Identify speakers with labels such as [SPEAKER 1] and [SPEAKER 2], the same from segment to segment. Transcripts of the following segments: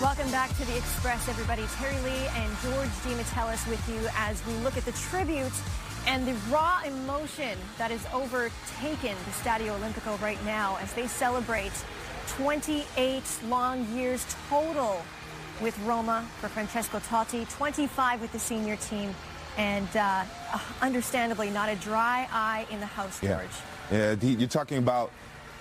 [SPEAKER 1] Welcome back to The Express, everybody. Terry Lee and George DiMatteis with you as we look at the tribute and the raw emotion that has overtaken the Stadio Olimpico right now as they celebrate 28 long years total with Roma for Francesco Totti, 25 with the senior team, and understandably not a dry eye in the house, George.
[SPEAKER 2] Yeah, you're talking about,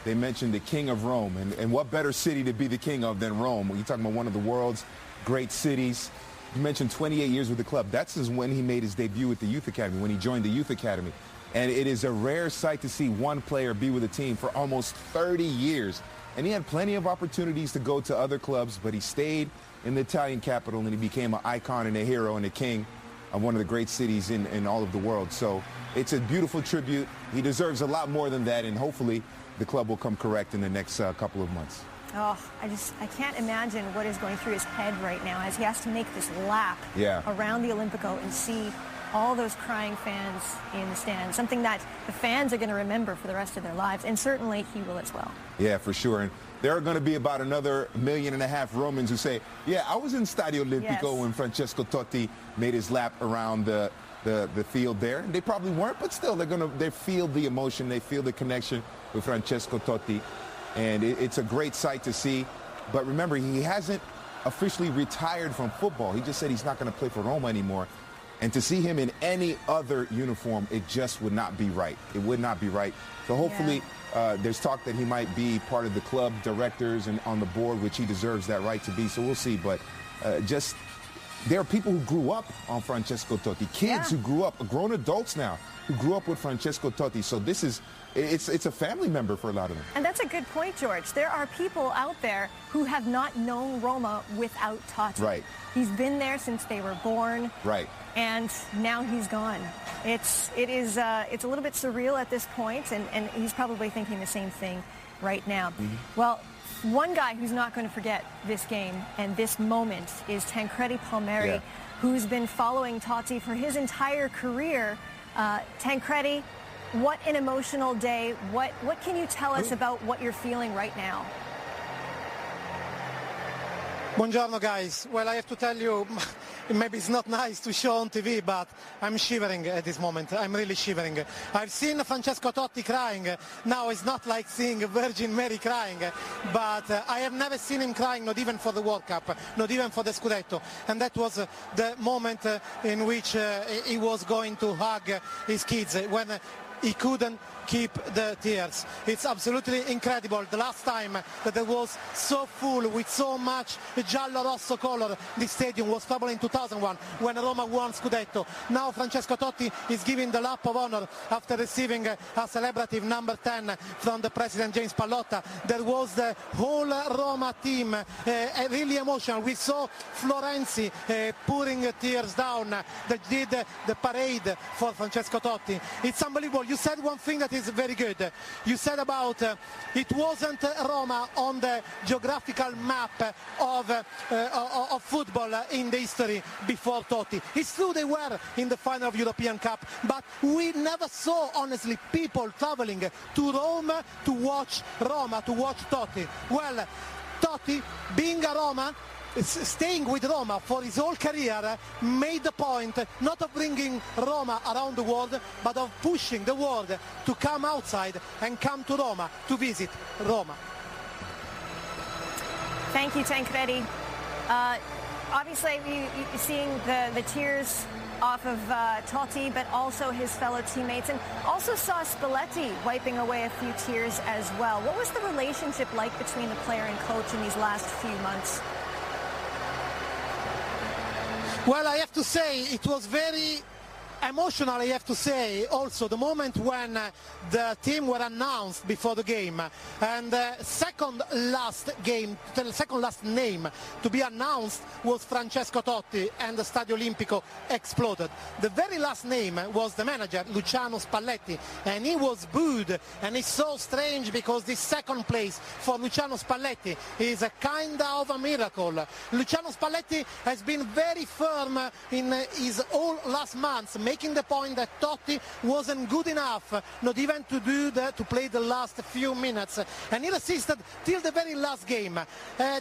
[SPEAKER 2] they mentioned the king of Rome, and what better city to be the king of than Rome? You're talking about one of the world's great cities. You mentioned 28 years with the club. That's just when he made his debut with the youth academy, when he joined the youth academy. And it is a rare sight to see one player be with a team for almost 30 years. And he had plenty of opportunities to go to other clubs, but he stayed in the Italian capital, and he became an icon and a hero and a king of one of the great cities in all of the world. So it's a beautiful tribute. He deserves a lot more than that, and hopefully the club will come correct in the next couple of months.
[SPEAKER 1] Oh, I can't imagine what is going through his head right now as he has to make this lap around the Olimpico and see all those crying fans in the stands, something that the fans are going to remember for the rest of their lives, and certainly he will as well. Yeah,
[SPEAKER 2] for sure. And there are going to be about another 1.5 million Romans who say, yeah, I was in Stadio Olimpico when Francesco Totti made his lap around the field there. And they probably weren't, but still, they feel the emotion, they feel the connection with Francesco Totti. And it's a great sight to see. But remember, he hasn't officially retired from football. He just said he's not going to play for Roma anymore. And to see him in any other uniform, it just would not be right. It would not be right. So hopefully there's talk that he might be part of the club directors and on the board, which he deserves that right to be. So we'll see. But there are people who grew up on Francesco Totti, kids who grew up, grown adults now, who grew up with Francesco Totti. So this is, it's a family member for a lot of them.
[SPEAKER 1] And that's a good point, George. There are people out there who have not known Roma without Totti.
[SPEAKER 2] Right.
[SPEAKER 1] He's been there since they were born.
[SPEAKER 2] Right.
[SPEAKER 1] And now he's gone. It's a little bit surreal at this point, and he's probably thinking the same thing right now. Well, one guy who's not going to forget this game and this moment is Tancredi Palmieri, who's been following Totti for his entire career. Tancredi, what an emotional day. What can you tell us about what you're feeling right now?
[SPEAKER 3] Buongiorno, guys. Well, I have to tell you, maybe it's not nice to show on TV, but I'm shivering at this moment. I'm really shivering. I've seen Francesco Totti crying. Now it's not like seeing Virgin Mary crying, but I have never seen him crying, not even for the World Cup, not even for the Scudetto. And that was the moment in which he was going to hug his kids when he couldn't keep the tears. It's absolutely incredible. The last time that it was so full with so much giallo-rosso color, this stadium was probably in 2001 when Roma won Scudetto. Now Francesco Totti is giving the lap of honor after receiving a celebrative number 10 from the president James Pallotta. There was the whole Roma team really emotional. We saw Florenzi pouring tears down. They did the parade for Francesco Totti. It's unbelievable. You said one thing that is very good. You said about it wasn't Roma on the geographical map of football in the history before Totti. It's true they were in the final of European Cup, but we never saw, honestly, people traveling to Rome to watch Roma, to watch Totti. Well, Totti, being a Roma, staying with Roma for his whole career, made the point not of bringing Roma around the world, but of pushing the world to come outside and come to Roma to visit Roma.
[SPEAKER 1] Thank you, Tancredi. Obviously, you're seeing the tears off of Totti, but also his fellow teammates, and also saw Spalletti wiping away a few tears as well. What was the relationship like between the player and coach in these last few months?
[SPEAKER 3] Well, I have to say it was very emotional, I have to say, also the moment when the team were announced before the game, and the second last name to be announced was Francesco Totti, and the Stadio Olimpico exploded. The very last name was the manager, Luciano Spalletti, and he was booed, and it's so strange because this second place for Luciano Spalletti is a kind of a miracle. Luciano Spalletti has been very firm in his all last months, making the point that Totti wasn't good enough, not even to play the last few minutes, and he resisted till the very last game.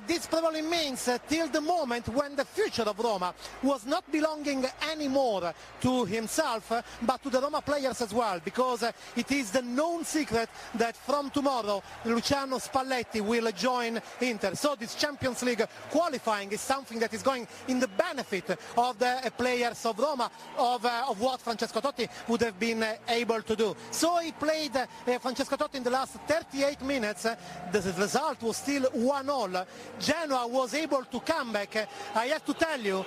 [SPEAKER 3] This probably means till the moment when the future of Roma was not belonging anymore to himself, but to the Roma players as well, because it is the known secret that from tomorrow Luciano Spalletti will join Inter. So this Champions League qualifying is something that is going in the benefit of the players of Roma, of what Francesco Totti would have been able to do. So he played Francesco Totti in the last 38 minutes. The result was still 1-1. Genoa was able to come back. I have to tell you,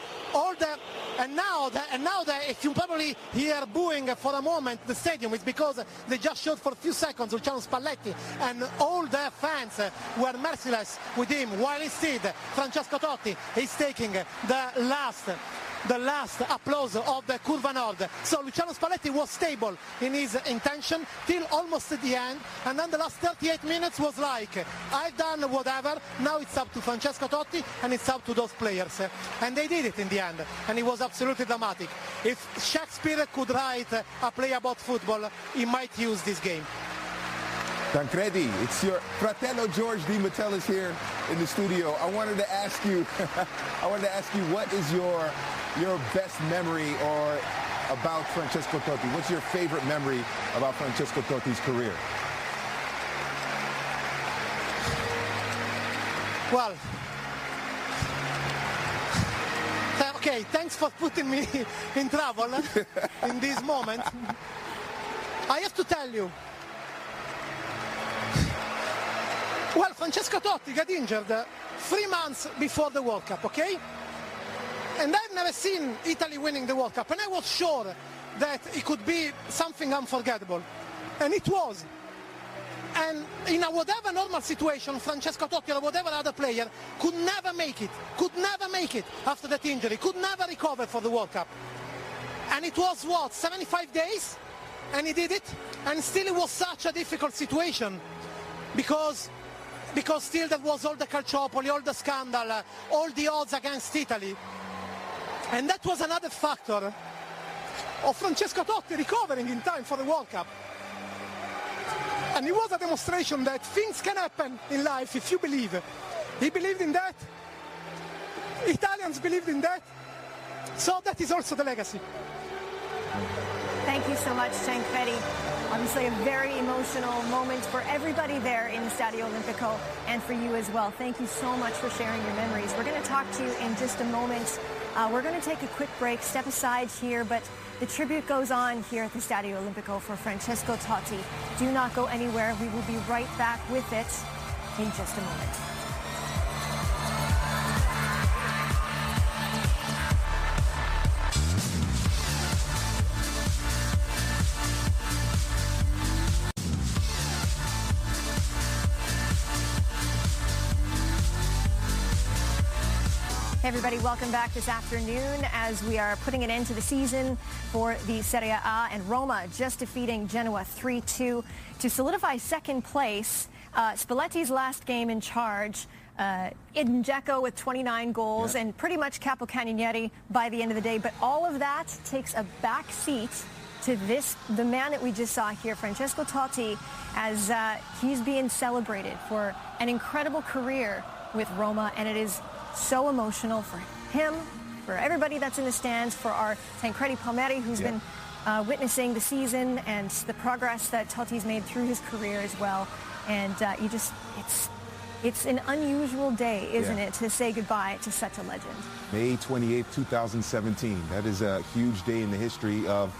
[SPEAKER 3] if you probably hear booing for a moment the stadium, it's because they just showed for a few seconds Luciano Spalletti, and all the fans were merciless with him, while instead Francesco Totti is taking the last applause of the Curva Nord. So Luciano Spalletti was stable in his intention till almost at the end, and then the last 38 minutes was like, I've done whatever, now it's up to Francesco Totti and it's up to those players. And they did it in the end, and it was absolutely dramatic. If Shakespeare could write a play about football, he might use this game.
[SPEAKER 2] Tancredi, it's your fratello George Di Metellus here in the studio. I wanted to ask you, what is your best memory or about Francesco Totti? What's your favorite memory about Francesco Totti's career?
[SPEAKER 3] Well, okay, thanks for putting me in trouble in this moment. I have to tell you, well, Francesco Totti got injured 3 months before the World Cup, okay? And I've never seen Italy winning the World Cup, and I was sure that it could be something unforgettable, and it was. And in a whatever normal situation, Francesco Totti or whatever other player could never make it after that injury, could never recover for the World Cup. And it was, 75 days? And he did it, and still it was such a difficult situation, because still there was all the calciopoli, all the scandal, all the odds against Italy. And that was another factor of Francesco Totti recovering in time for the World Cup. And it was a demonstration that things can happen in life if you believe. He believed in that. Italians believed in that. So that is also the legacy.
[SPEAKER 1] Thank you so much, Tancredi. Obviously a very emotional moment for everybody there in Stadio Olimpico, and for you as well. Thank you so much for sharing your memories. We're going to talk to you in just a moment. We're going to take a quick break, step aside here, but the tribute goes on here at the Stadio Olimpico for Francesco Totti. Do not go anywhere. We will be right back with it in just a moment. Hey everybody, welcome back this afternoon as we are putting an end to the season for the Serie A, and Roma just defeating Genoa 3-2 to solidify second place. Spalletti's last game in charge, Edin Dzeko with 29 goals, and pretty much Capo Cannonieri by the end of the day. But all of that takes a back seat to the man that we just saw here, Francesco Totti, as he's being celebrated for an incredible career with Roma, and it is so emotional for him, for everybody that's in the stands, for our Tancredi Palmieri, who's been witnessing the season and the progress that Totti's made through his career as well. And it's an unusual day, isn't it, to say goodbye to such a legend.
[SPEAKER 2] May 28, 2017. That is a huge day in the history of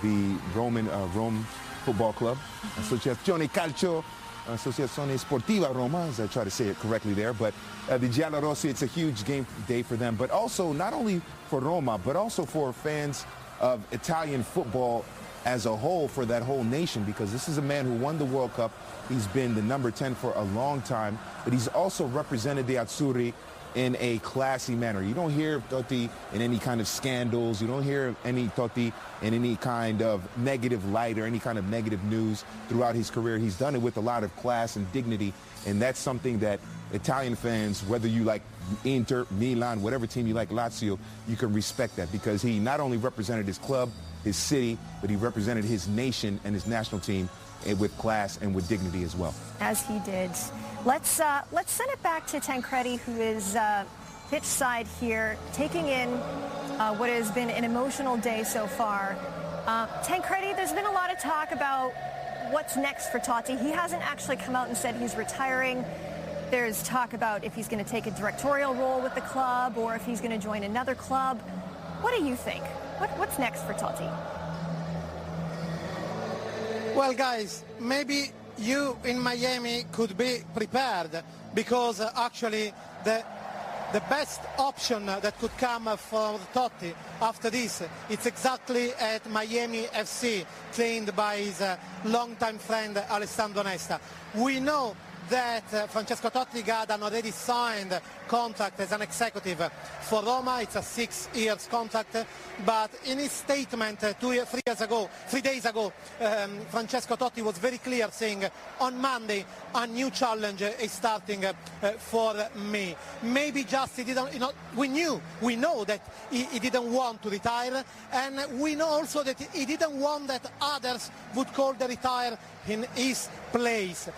[SPEAKER 2] the Rome Football Club. Associazione Calcio, Associazione Sportiva Roma, as I try to say it correctly there. But the Giallorossi, it's a huge day for them, but also not only for Roma, but also for fans of Italian football as a whole, for that whole nation, because this is a man who won the World Cup. He's been the number 10 for a long time, but he's also represented the Azzurri in a classy manner. You don't hear Totti in any kind of scandals. You don't hear any Totti in any kind of negative light or any kind of negative news throughout his career. He's done it with a lot of class and dignity, and that's something that Italian fans, whether you like Inter, Milan, whatever team you like, Lazio, you can respect that, because he not only represented his club, his city, but he represented his nation and his national team with class and with dignity as well.
[SPEAKER 1] As he did. Let's send it back to Tancredi, who is pitch side here, taking in what has been an emotional day so far. Tancredi, there's been a lot of talk about what's next for Totti. He hasn't actually come out and said he's retiring. There's talk about if he's going to take a directorial role with the club or if he's going to join another club. What do you think? What's next for Totti?
[SPEAKER 3] Well, guys, maybe you in Miami could be prepared, because actually the best option that could come for Totti after this, it's exactly at Miami FC, trained by his longtime friend Alessandro Nesta. We know that Francesco Totti got an already signed contract as an executive for Roma. It's a 6 years contract, but in his statement 3 days ago, Francesco Totti was very clear, saying on Monday a new challenge is starting for me. Maybe just he didn't, we know that he didn't want to retire, and we know also that he didn't want that others would call the retire in his place.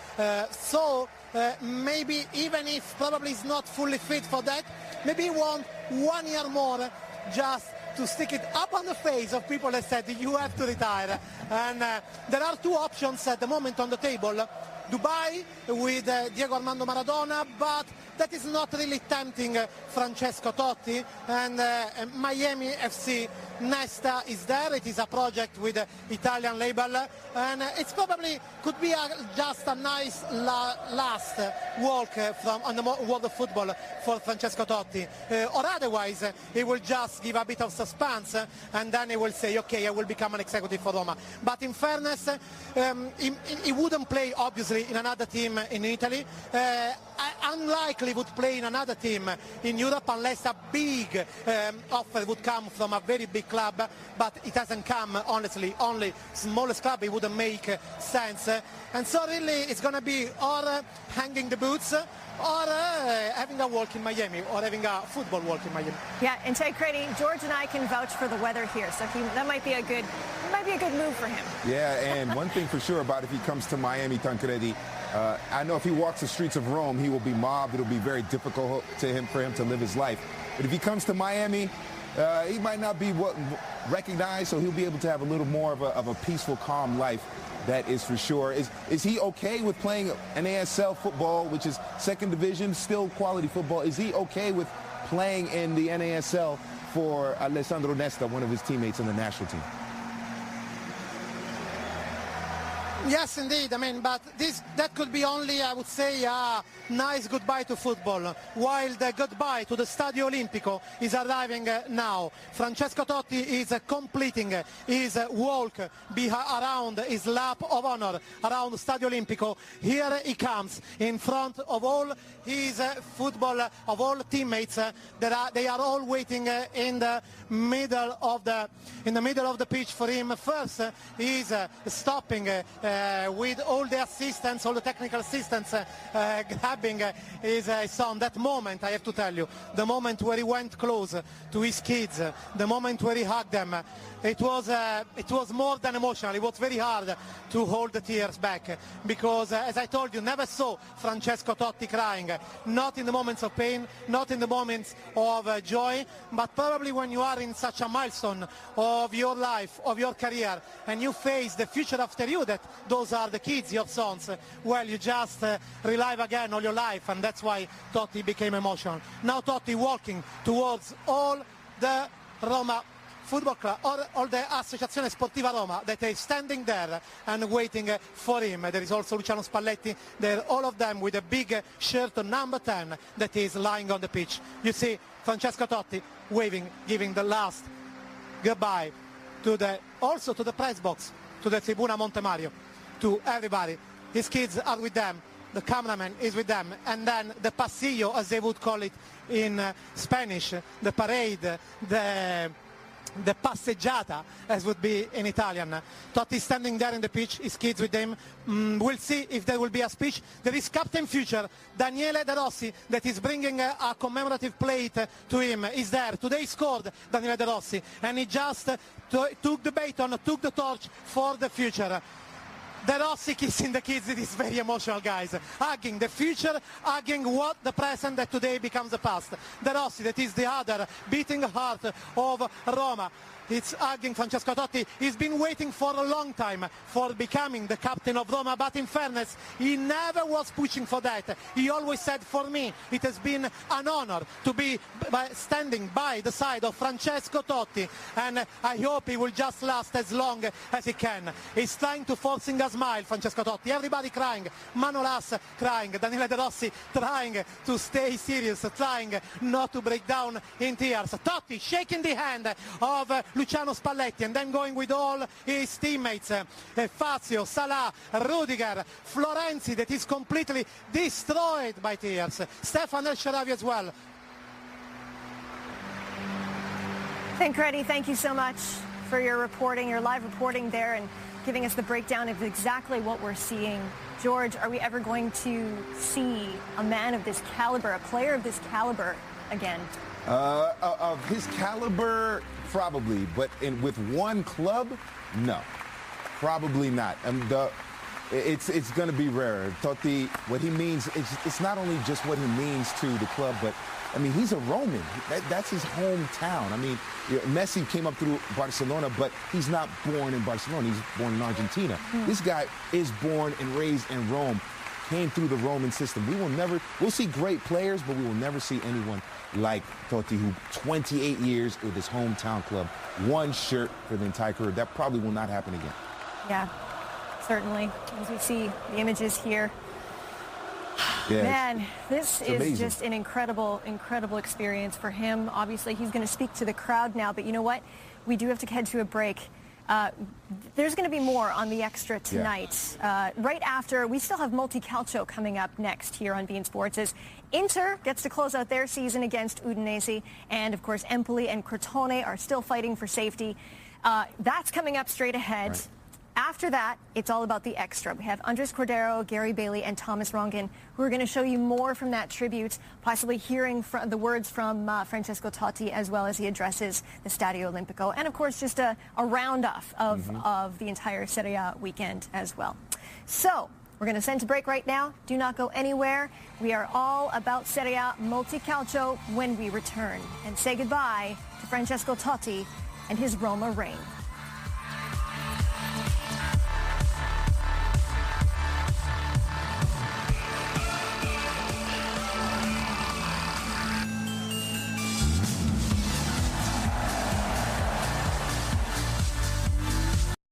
[SPEAKER 3] Maybe even if probably he's not fully fit for that, maybe he wants 1 year more just to stick it up on the face of people that said you have to retire. And there are two options at the moment on the table. Dubai with Diego Armando Maradona, but that is not really tempting Francesco Totti, and Miami FC, Nesta is there. It is a project with Italian label, and it's probably could be just a nice last walk on the world of football for Francesco Totti, or otherwise he will just give a bit of suspense and then he will say, okay, I will become an executive for Roma. But in fairness, he wouldn't play obviously in another team in Italy. Unlikely would play in another team in Europe unless a big offer would come from a very big club, but it hasn't come, honestly. Only smallest club, it wouldn't make sense, and so really it's going to be or hanging the boots or having a walk in Miami, or having a football walk in Miami.
[SPEAKER 1] Yeah, and Tancredi, George and I can vouch for the weather here, so that might be a good move for him.
[SPEAKER 2] Yeah, and one thing for sure about if he comes to Miami, Tancredi, I know if he walks the streets of Rome, he will be mobbed. It'll be very difficult for him to live his life. But if he comes to Miami, he might not be recognized, so he'll be able to have a little more of a peaceful, calm life. That is for sure. Is he okay with playing NASL football, which is second division, still quality football? Is he okay with playing in the NASL for Alessandro Nesta, one of his teammates in the national team?
[SPEAKER 3] Yes, indeed. I mean, but that could be only, I would say, a nice goodbye to football, while the goodbye to the Stadio Olimpico is arriving now. Francesco Totti is completing his walk around his lap of honor around Stadio Olimpico. Here he comes in front of all his of all teammates. They are all waiting in the middle of the pitch for him. First, he's stopping with all the assistants, all the technical assistants, grabbing his son. That moment, I have to tell you, the moment where he went close to his kids, the moment where he hugged them, it was more than emotional. It was very hard to hold the tears back, because as I told you, never saw Francesco Totti crying, not in the moments of pain, not in the moments of joy, but probably when you are in such a milestone of your life, of your career, and you face the future after you, that those are the kids, your sons, well, you just relive again all your life, and that's why Totti became emotional. Now Totti walking towards all the Roma Football Club, or all the Associazione Sportiva Roma that is standing there and waiting for him. There is also Luciano Spalletti there, all of them with a big shirt number 10 that is lying on the pitch. You see Francesco Totti waving, giving the last goodbye also to the press box, to the Tribuna Monte Mario, to everybody. His kids are with them, the cameraman is with them, and then the pasillo, as they would call it in Spanish, the parade, the passeggiata, as would be in Italian. Totti standing there in the pitch, his kids with him. We'll see if there will be a speech. There is Captain Future, Daniele De Rossi, that is bringing a commemorative plate to him. He's there. Today scored Daniele De Rossi, and he just took the baton, took the torch for the future. De Rossi kissing the kids, it is very emotional, guys. Hugging the future, hugging what the present that today becomes the past. De Rossi, that is the other beating heart of Roma. It's hugging Francesco Totti. He's been waiting for a long time for becoming the captain of Roma, but in fairness, he never was pushing for that. He always said, for me, it has been an honor to be standing by the side of Francesco Totti, and I hope he will just last as long as he can. He's trying to forcing a smile, Francesco Totti. Everybody crying. Manolas crying. Daniele De Rossi trying to stay serious, trying not to break down in tears. Totti shaking the hand of Luciano Spalletti and then going with all his teammates, Fazio, Salah, Rudiger, Florenzi, that is completely destroyed by tears, Stefan El Shaarawy as well.
[SPEAKER 1] Tancredi, thank you so much for your reporting, your live reporting there, and giving us the breakdown of exactly what we're seeing. George, are we ever going to see a man of this caliber, a player of this caliber again?
[SPEAKER 2] Of his caliber, probably, but with one club, no, probably not. It's going to be rare. Totti, what he means, it's not only just what he means to the club, but I mean, he's a Roman. That's his hometown. I mean, Messi came up through Barcelona, but he's not born in Barcelona. He's born in Argentina. This guy is born and raised in Rome, came through the Roman system. We'll see great players, but we will never see anyone like Totti, who 28 years with his hometown club, one shirt for the entire career. That probably will not happen again.
[SPEAKER 1] Yeah, certainly. As we see the images here.
[SPEAKER 2] Yeah,
[SPEAKER 1] man, this is
[SPEAKER 2] amazing.
[SPEAKER 1] Just an incredible, incredible experience for him. Obviously, he's going to speak to the crowd now, but you know what? We do have to head to a break. There's going to be more on the Extra tonight. Yeah. Right after, we still have Multicalcio coming up next here on beIN Sports as Inter gets to close out their season against Udinese, and of course Empoli and Crotone are still fighting for safety. That's coming up straight ahead. Right. After that, it's all about the Extra. We have Andres Cordero, Gary Bailey, and Thomas Rongen, who are going to show you more from that tribute, possibly hearing the words from Francesco Totti as well as he addresses the Stadio Olimpico, and of course just a round-off of the entire Serie A weekend as well. So we're going to send to break right now. Do not go anywhere. We are all about Serie A Multicalcio when we return, and say goodbye to Francesco Totti and his Roma reign.